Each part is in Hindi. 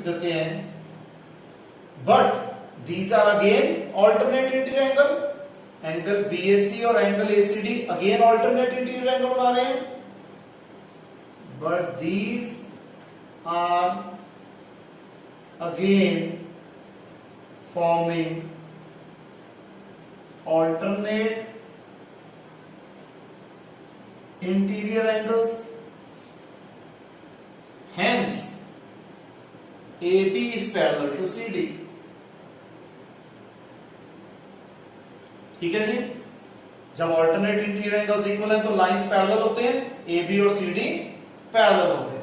देते हैं, but these are again alternate interior angle. Angle BAC और angle ACD again alternate interior angle बना रहे हैं, but these are again forming alternate interior angles. Hence AB is parallel to CD. ठीक है जी, जब ऑल्टरनेट इंटीरियर एंगल्स इक्वल है तो लाइंस पैरेलल होते हैं, AB और CD पैरेलल हो गए.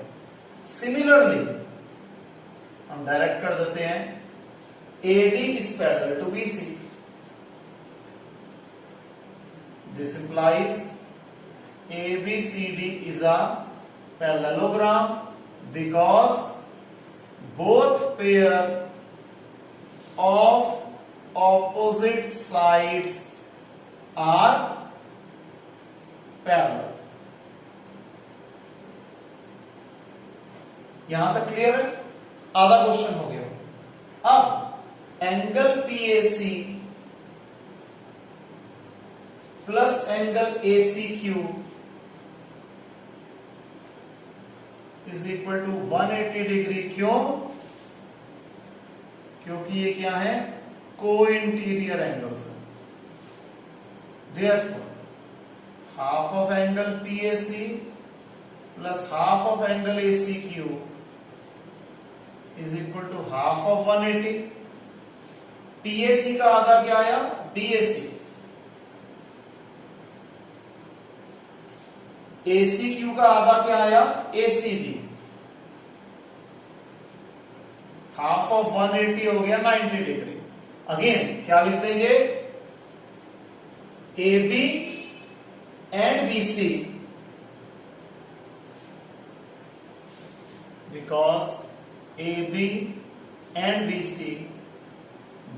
सिमिलरली हम डायरेक्ट कर देते हैं AD is parallel to BC. This implies ABCD is a parallelogram because both pair of opposite sides are parallel. यहां तक क्लियर है? आधा क्वेश्चन हो गया. अब angle PAC plus angle ACQ is equal to 180 degree. क्यों? क्योंकि ये क्या है? co-interior angles. Therefore, half of angle PAC plus half of angle ACQ is equal to half of 180. PAC का आधा क्या आया? BAC. ACQ का आधा क्या आया? ACB. हाफ ऑफ 180 हो गया 90 डिग्री. अगेन क्या लिख देंगे? AB and BC because AB and BC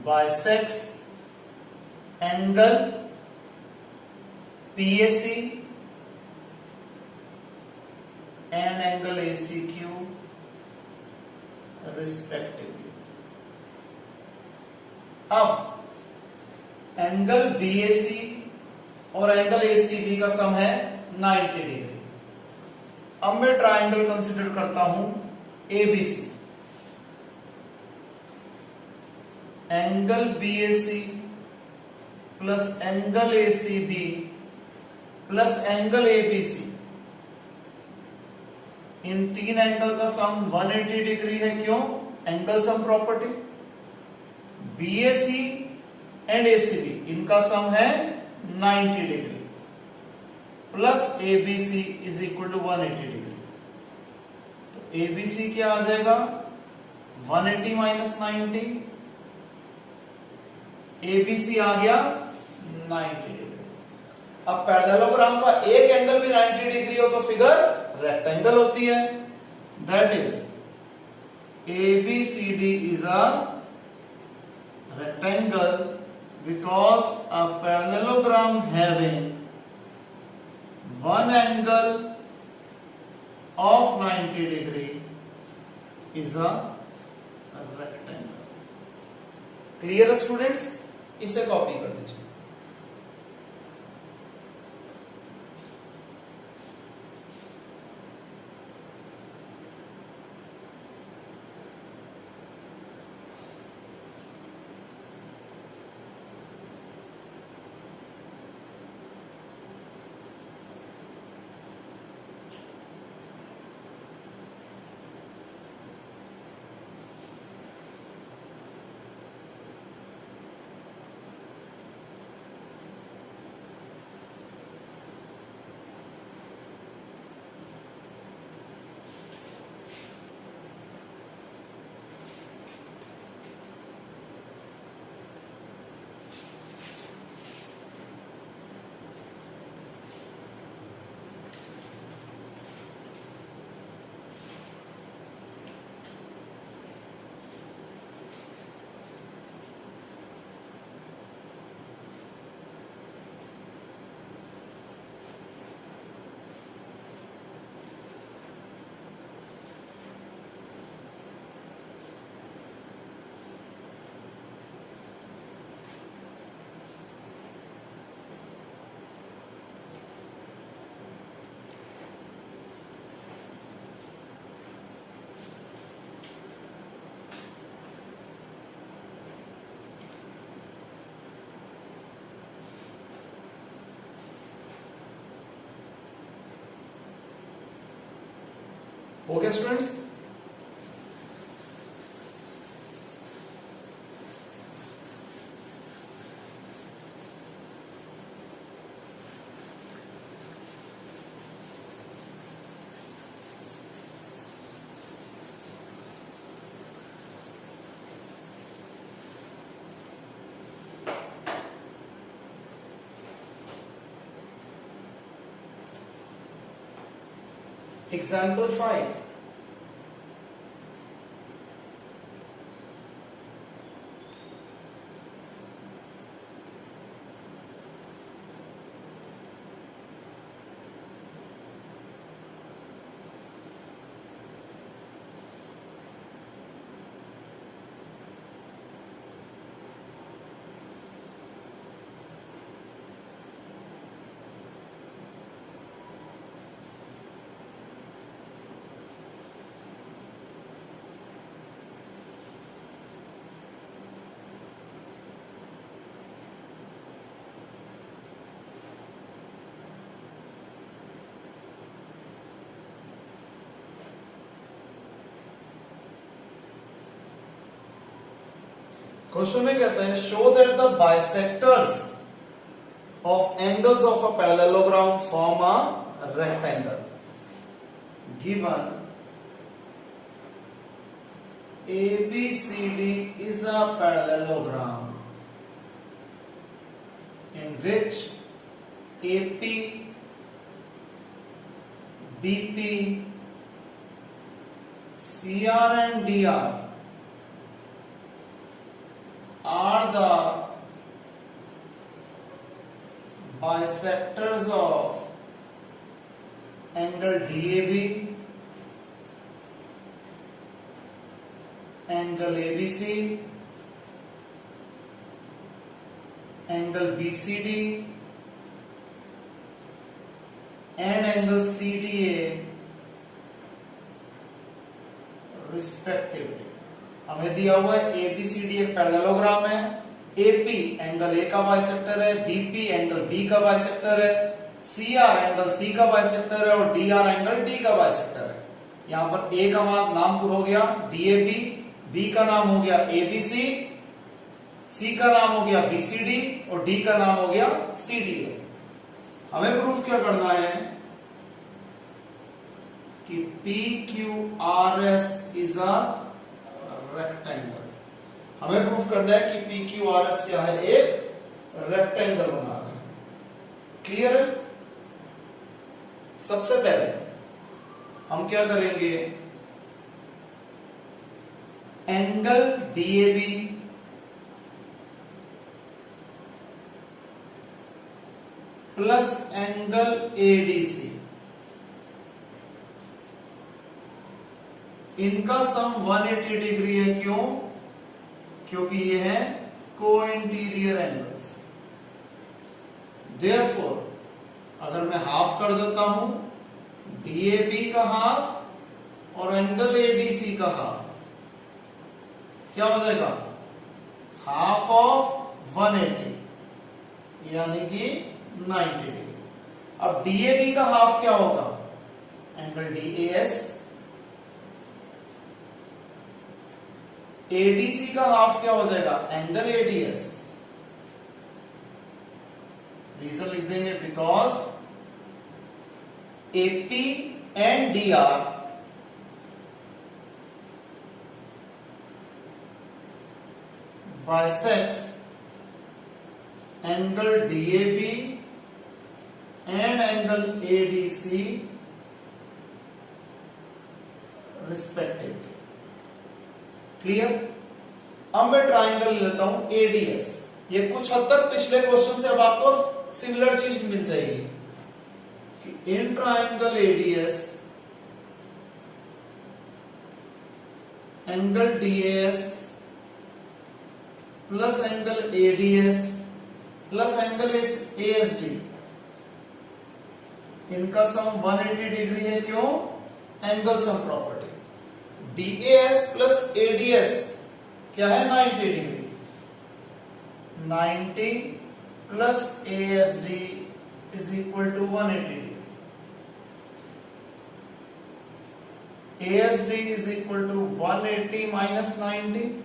bisects angle PAC and angle ACQ respectively. अब एंगल BAC और एंगल ACB का सम है 90 डिग्री. अब मैं ट्राइंगल कंसीडर करता हूं ABC. Angle BAC plus angle ACB plus angle ABC, इन तीन एंगल का सम 180 डिग्री है. क्यों? Angle sum property. BAC and ACB इनका सम है 90 degree plus ABC is equal to 180 degree. तो ABC क्या आ जाएगा? 180 माइनस 90. ABC आ गया 90 डिग्री. अब पैरेललोग्राम का एक एंगल भी 90 डिग्री हो तो फिगर रेक्टेंगल होती है. That is ABCD is a rectangle because a parallelogram having one angle of 90 degree is a rectangle. Clear students? इसे कॉपी कर दीजिए. हो गया स्टूडेंट्स? Example 5. क्वेश्चन में कहते हैं show that the bisectors of angles of a parallelogram form a rectangle given ABCD is a parallelogram in which AP, BP, CR and DR are the bisectors of angle DAB, angle ABC, angle BCD and angle CDA respectively. हमें दिया हुआ है ABCD एक पैरेललोग्राम है, AP एंगल A का बाइसेक्टर है, BP एंगल B का बाइसेक्टर है, CR एंगल C का बाइसेक्टर है और DR एंगल D का बाइसेक्टर है। यहाँ पर A का नाम हो गया DAB, B का नाम हो गया ABC, C का नाम हो गया BCD और D का नाम हो गया CDA। हमें प्रूफ क्या करना है कि PQRS इज अ रेक्टेंगल। हमें प्रूफ करना है कि PQRS क्या है, एक रेक्टेंगल बना रहे हैं। क्लियर है? सबसे पहले हम क्या करेंगे, angle DAB plus angle ADC, इनका सम 180 डिग्री है। क्यों? क्योंकि ये है को-इंटीरियर एंगल्स। देयरफॉर अगर मैं हाफ कर देता हूं, DAB का हाफ और एंगल ADC का हाफ, क्या हो जाएगा, हाफ ऑफ 180 यानी कि 90 डिग्री। अब DAB का हाफ क्या होगा, एंगल DAS, ADC का हाफ क्या हो जाएगा, एंगल ADS। रीजन लिख देंगे because AP and DR bisects angle DAB and angle ADC respectively. Clear? अब मैं ट्राइंगल लेता हूं ADS। ये कुछ हद तक पिछले क्वेश्चन से अब आपको सिमिलर चीज मिल जाएगी कि in triangle ADS angle DAS plus angle ADS plus angle ASD, इनका सम 180 डिग्री है। क्यों? Angle sum property. DAS plus ADS क्या है, 90 degree. 90 plus ASD is equal to 180 degree. ASD is equal to 180 minus 90.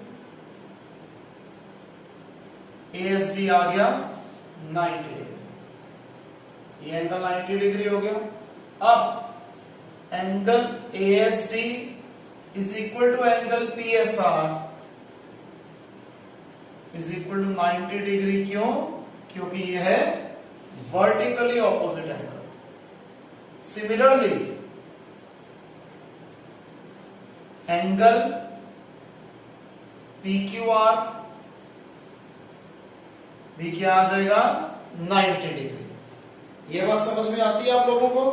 ASD आ गया 90 डिग्री, ये एंगल 90 डिग्री हो गया। अब angle ASD is equal to angle PSR is equal to 90 degree. क्यों? क्योंकि ये है vertically opposite angle. Similarly angle PQR भी क्या आ जाएगा 90 डिग्री। ये बात समझ में आती है आप लोगों को?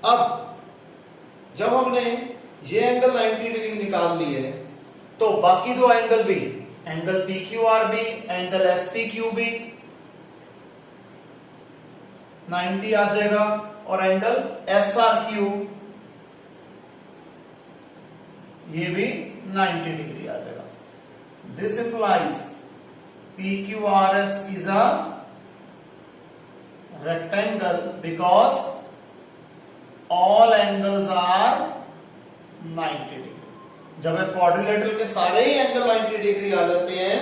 अब जब हमने ये एंगल 90 डिग्री निकाल लिए तो बाकी दो एंगल भी, एंगल PQR भी, एंगल SPQ भी 90 आ जाएगा और एंगल SRQ ये भी 90 डिग्री आ जाएगा। This implies PQRS is a rectangle because all angles are 90 degree. जब क्वाड्रिलेटरल के सारे ही एंगल 90 डिग्री आ जाते हैं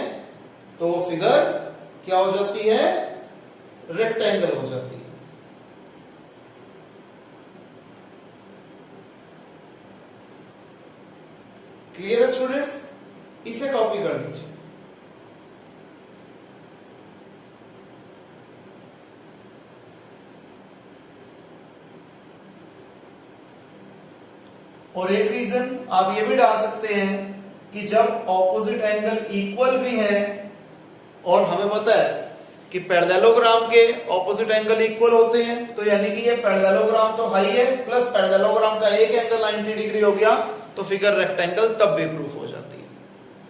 तो फिगर क्या हो जाती है? रेक्टेंगल हो जाती है। क्लियर है स्टूडेंट्स? इसे कॉपी कर लीजिए। और एक रीजन आप ये भी डाल सकते हैं कि जब ऑपोजिट एंगल इक्वल भी है और हमें पता है कि पैरेललोग्राम के ऑपोजिट एंगल इक्वल होते हैं, तो यानी कि ये पैरेललोग्राम तो हाई है प्लस पैरेललोग्राम का एक एंगल 90 डिग्री हो गया, तो फिगर रेक्टेंगल तब भी प्रूफ हो जाती है।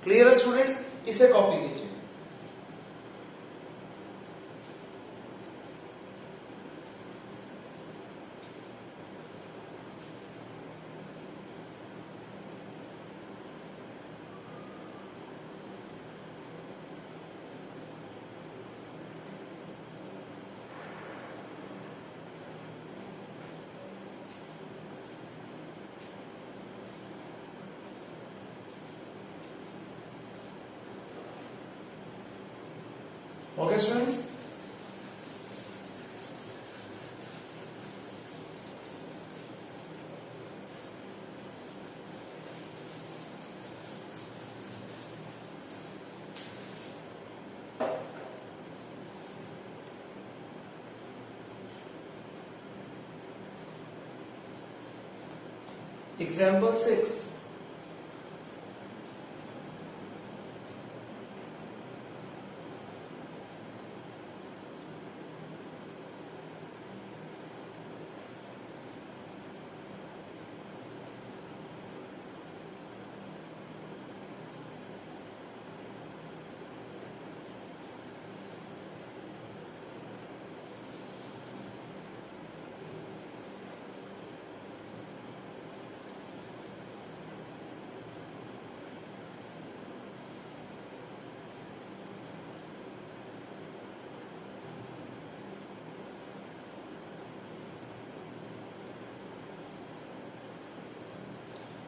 क्लियर है स्टूडेंट्स? इसे कॉपी कीजिए। Okay, students? Example 6.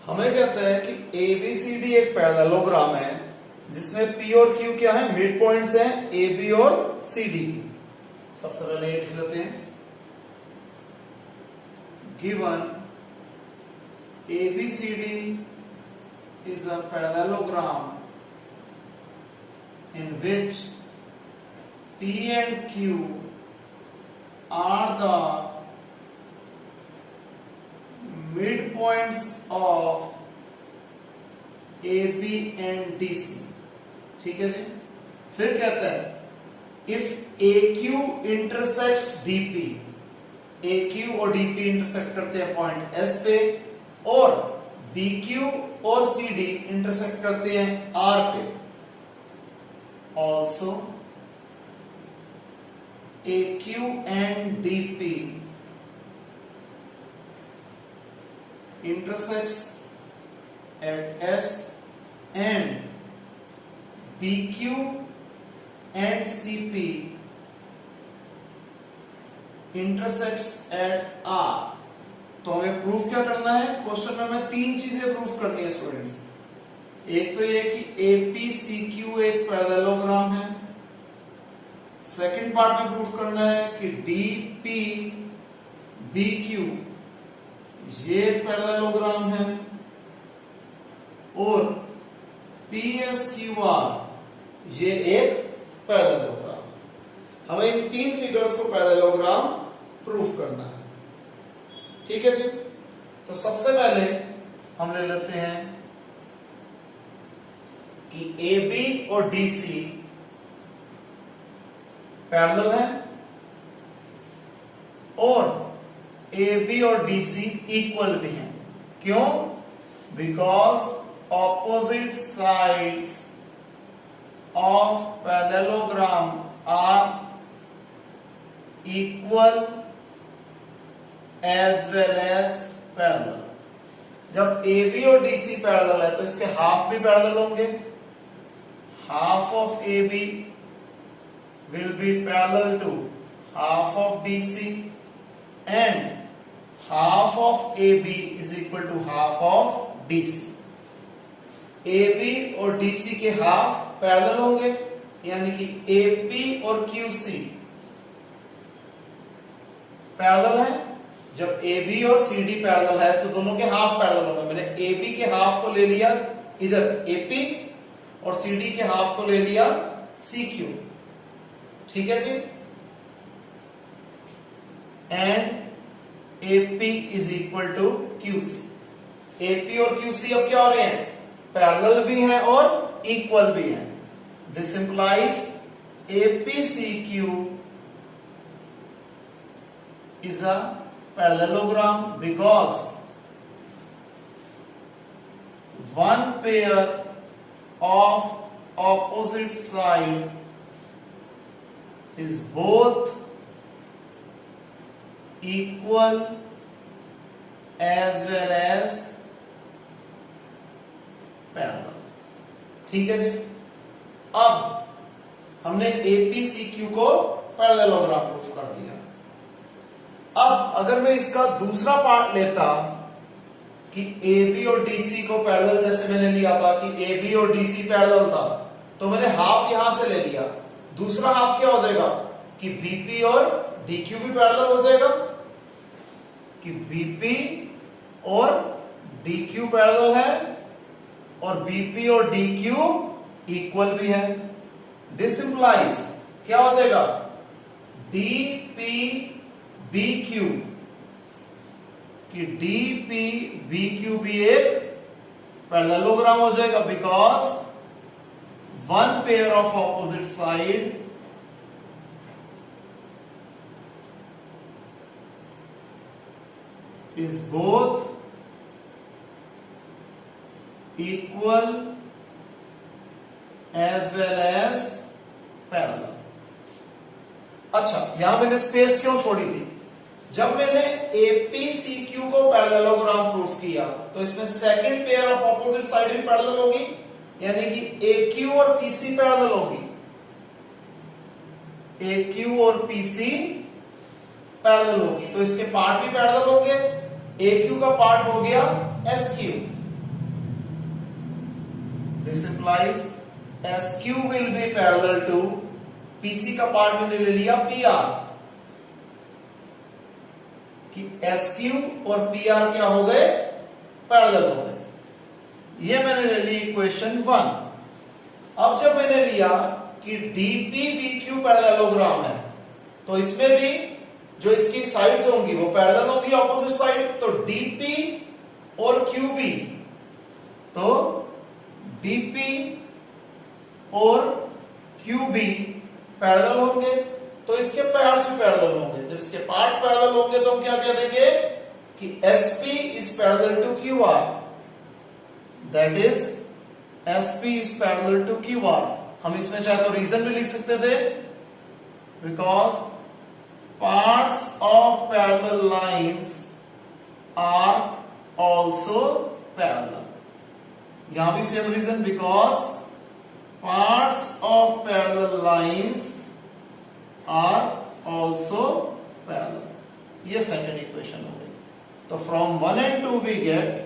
हमें कहता है कि ABCD एक पैरेललोग्राम है जिसमें P और Q क्या है? मिड पॉइंट्स हैं AB और CD की। सबसे पहले ये लिख लेते हैं। Given ABCD is a parallelogram in which P and Q are the midpoints of AB and DC। ठीक है जी। फिर कहता है if AQ intersects DP, AQ और DP इंटरसेक्ट करते हैं पॉइंट S पे, और BQ और CD इंटरसेक्ट करते हैं R पे, also AQ and DP intersects at S and BQ and CP intersects at R. तो हमें प्रूफ क्या करना है, क्वेश्चन में हमें तीन चीजें प्रूफ करनी है स्टूडेंट्स। एक तो ये कि एपीसीक्यू एक पैरेललोग्राम है। सेकंड पार्ट में प्रूफ करना है कि डीपी बीक्यू ये एक पैरेललोग्राम है और पीएसक्यूआर ये एक पैरेललोग्राम। हमें इन तीन फिगर्स को पैरेललोग्राम प्रूफ करना है। ठीक है जी। तो सबसे पहले हम ले लेते हैं कि AB और DC पैरेलल है और AB और DC इक्वल भी हैं। क्यों? Because opposite sides of parallelogram are equal as well as parallel. जब AB और DC पैरेलल है तो इसके हाफ भी पैरेलल होंगे। Half of AB will be parallel to half of DC and half of AB is equal to half of DC। AB और DC के हाफ पैरेलल होंगे, यानी कि AP और QC पैरेलल है। जब AB और CD पैरेलल है तो दोनों के हाफ पैरेलल होंगे। मैंने AB के हाफ को ले लिया इधर AP और CD के हाफ को ले लिया CQ। ठीक है जी। And AP is equal to QC। AP और QC अब क्या हो रहे हैं, पैरेलल भी हैं और इक्वल भी हैं। This implies APCQ is a parallelogram because one pair of opposite side is both equal as well as parallel। ठीक है जी। अब हमने APCQ को पैरेललोग्राम प्रूफ कर दिया। अब अगर मैं इसका दूसरा पार्ट लेता कि AB और DC को पैरेलल, जैसे मैंने लिया था कि AB और DC पैरेलल था, तो मैंने हाफ यहां से ले लिया। दूसरा हाफ क्या हो जाएगा कि BP और DQ भी पैरेलल हो जाएगा, कि BP और DQ पैरेलल है और BP और DQ इक्वल भी है। दिस इंप्लाइज क्या हो जाएगा, DPBQ, कि DPBQ भी एक पैरेललोग्राम हो जाएगा because one pair of opposite side is both equal as well as parallel। अच्छा, यहां मैंने स्पेस क्यों छोड़ी थी? जब मैंने APCQ को पैरेललोग्राम प्रूफ किया तो इसमें second pair of opposite side भी पैरेलल होगी, यानी कि AQ और PC पैरेलल होगी। AQ और PC पैरेलल होगी तो इसके पार्ट भी पैरेलल होंगे। AQ का पार्ट हो गया SQ। This implies SQ will be parallel to PC का पार्ट मैंने ले लिया PR, कि SQ और PR क्या हो गए, पैरेलल हो गए। ये मैंने ले ली इक्वेशन 1। अब जब मैंने लिया कि DPBQ पैरेललोग्राम है तो इसमें भी जो इसकी साइड्स होंगी वो पैरेलल होंगी ऑपोजिट साइड। तो DP और QB, तो DP और QB पैरेलल होंगे तो इसके पार्ट्स भी पैरेलल होंगे। जब इसके पार्ट्स पैरेलल होंगे तो हम क्या कह देंगे कि SP is parallel to QR, that is SP is parallel to QR। हम इसमें चाहे तो रीजन भी लिख सकते थे, because parts of parallel lines are also parallel. यहां भी same reason, because parts of parallel lines are also parallel। ये सेकंड इक्वेशन हो गई। तो फ्रॉम 1 and 2 वी गेट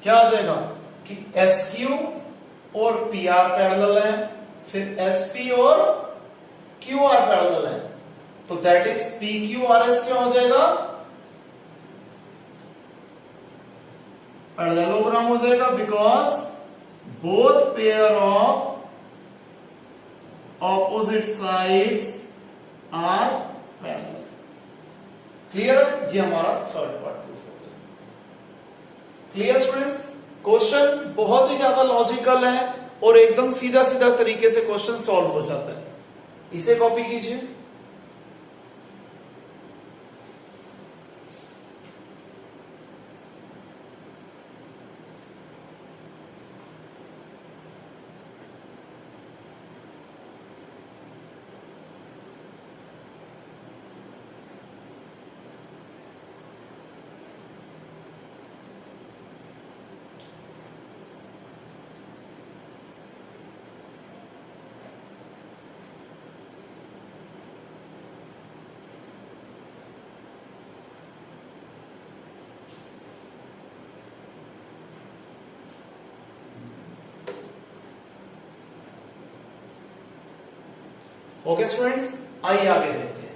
क्या आ जाएगा कि SQ और PR पैरेलल है, फिर SP और QR पैरेलल है, तो दैट इज PQRS क्या हो जाएगा, पैरेललोग्राम हो जाएगा, because both pair of opposite sides are parallel. Clear है? ये हमारा थर्ड पार्ट प्रूफ हो गया। Clear students? क्वेश्चन बहुत ही ज्यादा लॉजिकल है और एकदम सीधा सीधा तरीके से क्वेश्चन सॉल्व हो जाता है। इसे कॉपी कीजिए। ओके स्टूडेंट्स, आइए आगे देखते हैं।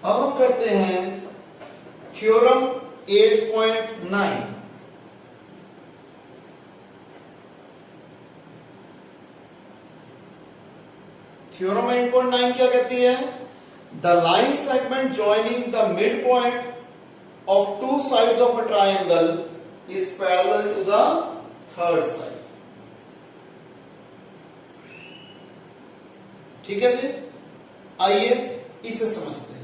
अब हम करते हैं थ्योरम 8.9। थ्योरम 8.9 क्या कहती है? The line segment joining the midpoint of two sides of a triangle is parallel to the third side. ठीक है जी? आइए इसे समझते हैं।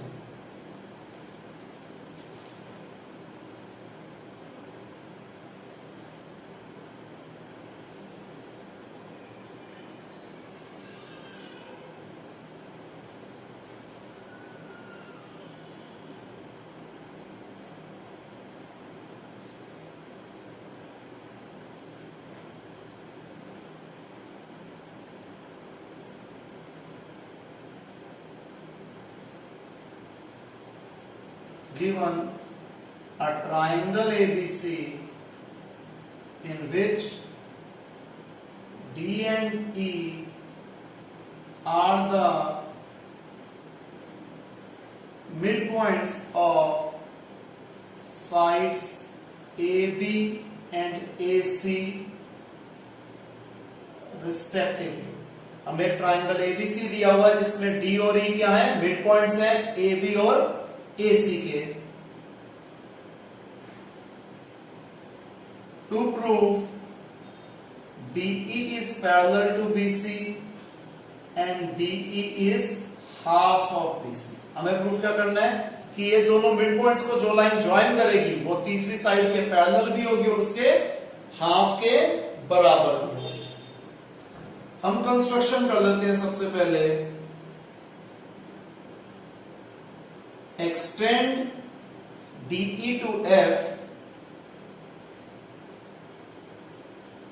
Given a triangle ABC in which D and E are the midpoints of sides AB and AC respectively। हमें एक ट्राइंगल ABC दिया हुआ है जिसमें D और E क्या है? मिड पॉइंट्स हैं AB और AC के। To prove DE is parallel to BC and DE is half of BC। हमें प्रूफ क्या करना है कि ये दोनों मिड पॉइंट्स को जो लाइन ज्वाइन करेगी वो तीसरी साइड के पैरेलल भी होगी और उसके हाफ के बराबर भी होगी। हम कंस्ट्रक्शन कर लेते हैं। सबसे पहले extend DE to F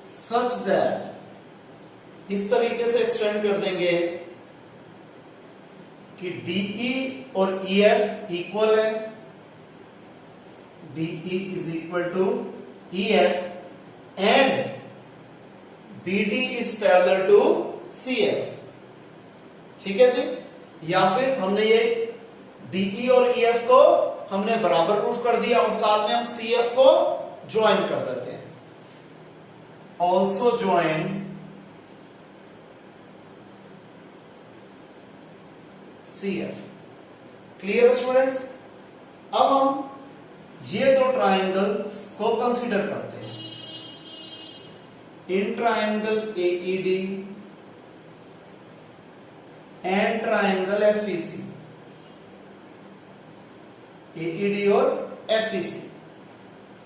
such that इस तरीके से एक्सटेंड कर देंगे कि DE और EF इक्वल है। DE is equal to EF and BD is parallel to CF। ठीक है जी? या फिर हमने ये DE और EF को हमने बराबर प्रूफ कर दिया और साथ में हम CF को ज्वाइन कर देते हैं। Also join CF। Clear students? अब हम ये दो ट्राइंगल्स को कंसीडर करते हैं। In triangle AED and triangle FEC। AED और FEC।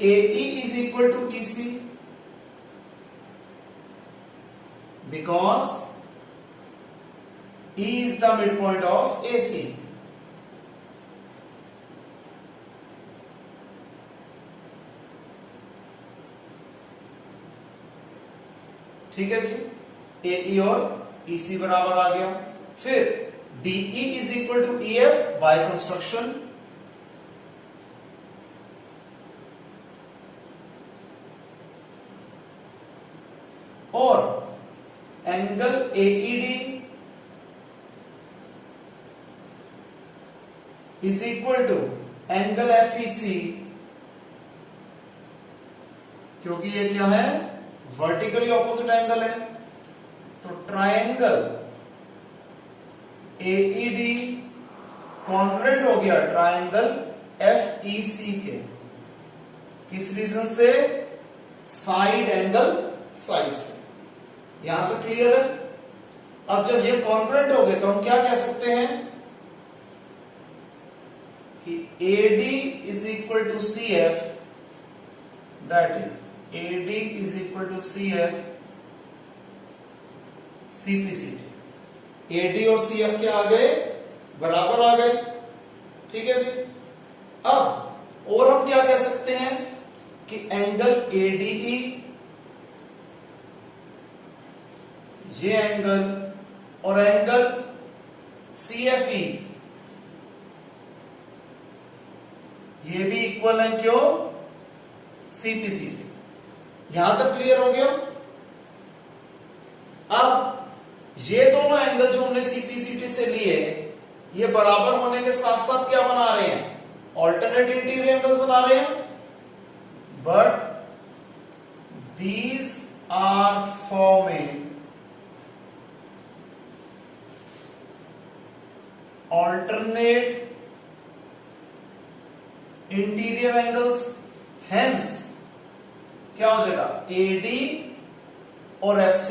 AE is equal to EC because E is the midpoint of AC. ठीक है जी, AE और EC बराबर आ गया। फिर DE is equal to EF by construction, और angle AED is equal to angle FEC, क्योंकि ये क्या है, वर्टिकली ऑपोजिट एंगल है। तो ट्रायंगल AED कॉन्ग्रुएंट हो गया ट्रायंगल FEC के। किस रीजन से? साइड एंगल साइड से। यहां तो क्लियर है। अब जब ये कॉन्ग्रुएंट हो गए तो हम क्या कह सकते हैं कि AD is equal to CF, that is AD is equal to CF CPCT। AD और CF के आ गए, बराबर आ गए। ठीक है जी। अब और हम क्या कह सकते हैं कि एंगल ADE, ये एंगल, और एंगल CFE ये भी इक्वल है, क्यों? CPCT। यहां तक क्लियर हो गया। अब ये दोनों एंगल जो हमने CPCT से लिए, ये बराबर होने के साथ साथ क्या बना रहे हैं? ऑल्टरनेट इंटीरियर एंगल्स बना रहे हैं। But these are forming alternate interior angles, hence क्या हो जाएगा? AD और FC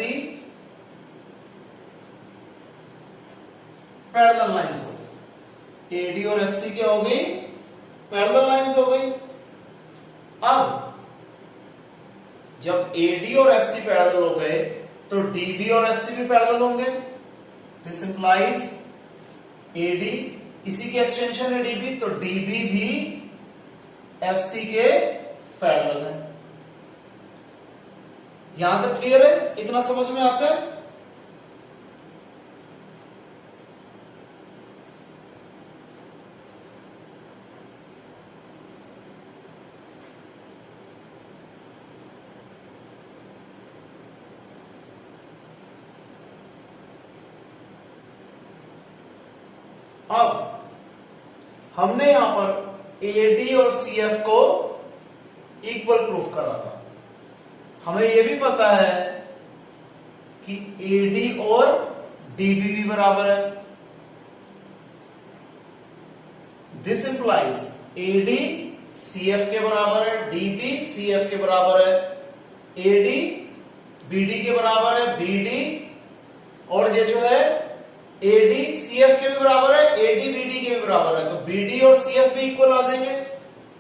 पैरेलल लाइंस हो गई। AD और FC क्या हो गई? पैरेलल लाइंस हो गई। अब जब AD और FC पैरेलल हो गए तो DB और FC भी पैरेलल होंगे। दिस इंप्लाइज AD इसी की एक्सटेंशन है DB, तो DB भी FC के पैरेलल है। यहां तक क्लियर है? इतना समझ में आता है? अब हमने यहां पर AD और CF को इक्वल प्रूफ करा था। हमें यह भी पता है कि AD और DB भी बराबर है। दिस इंप्लाइज AD CF के बराबर है, DB CF के बराबर है, AD BD के बराबर है, BD और ये जो है AD CF के भी बराबर है, AD BD के भी बराबर है। तो BD और CF भी इक्वल आ जाएंगे।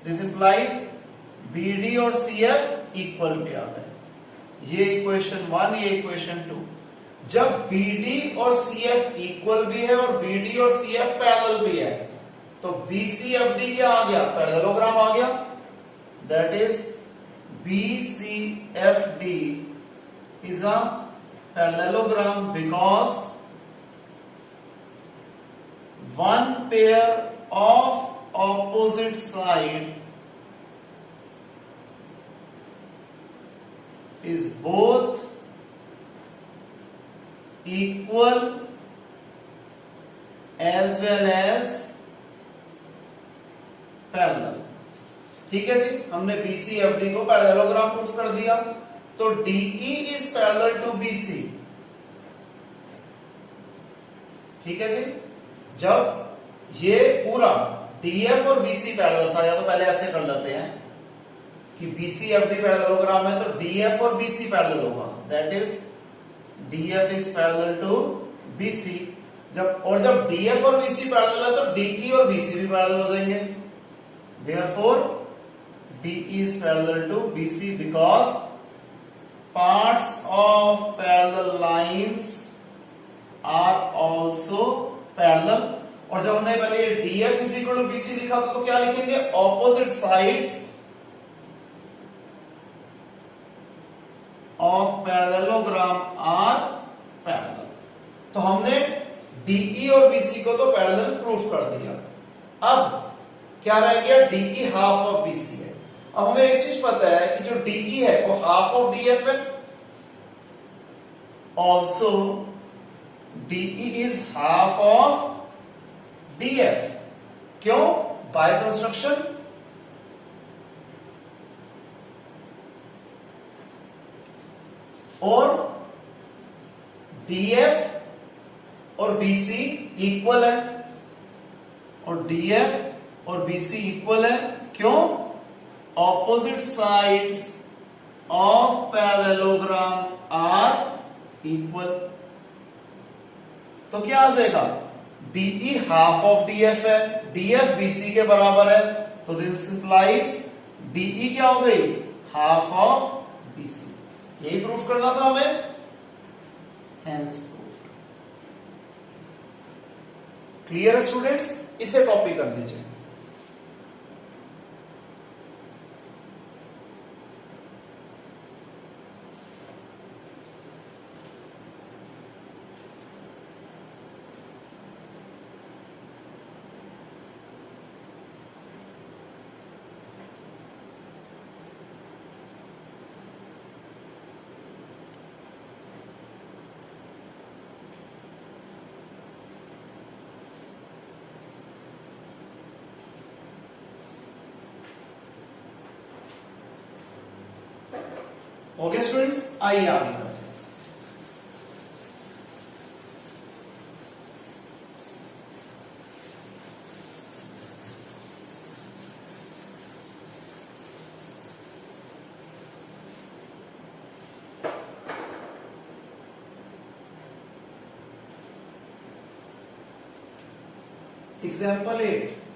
दिस इंप्लाइज BD और CF इक्वल पे आ गए। ये इक्वेशन 1, ये इक्वेशन 2। जब BD और CF इक्वल भी है और BD और CF पैरेलल भी है, तो BCFD क्या आ गया? पैरेललोग्राम आ गया। That is BCFD is a parallelogram because one pair of opposite side is both equal as well as parallel। ठीक है जी, हमने BCFD को पैरेललोग्राम प्रूफ कर दिया। तो DE is parallel to BC। ठीक है जी। जब ये पूरा DF और BC पैरेलल था, या तो पहले ऐसे कर लेते हैं कि BCFD पैरेललोग्राम है तो DF और BC पैरेलल होगा। That is DF is parallel to BC। जब DF और BC पैरेलल है तो DE और BC भी पैरेलल हो जाएंगे। Therefore DE is parallel to BC because parts of parallel lines are also parallel. और जब हमने पहले DF is equal to BC लिखा था तो क्या लिखेंगे, opposite sides of parallelogram are parallel. तो हमने DE और BC को तो पैरेलल प्रूफ कर दिया। अब क्या रह गया, DE हाफ ऑफ BC है। अब हमें एक चीज पता है कि जो DE है वो हाफ ऑफ DF है, also DE is half of DF। क्यों, बाय कंस्ट्रक्शन। और DF और BC इक्वल है, और DF और BC इक्वल है। क्यों, opposite sides of parallelogram are equal. तो क्या आ जाएगा, DE हाफ ऑफ DF है, DF BC के बराबर है, तो दिस इंप्लाइज DE क्या हो गई, हाफ ऑफ BC। यही प्रूफ करना था हमें, हेंस प्रूफ। क्लियर है स्टूडेंट्स, इसे कॉपी कर दीजिए। ओके स्टूडेंट्स, आइए आगे बढ़ते हैं। एग्जाम्पल 8,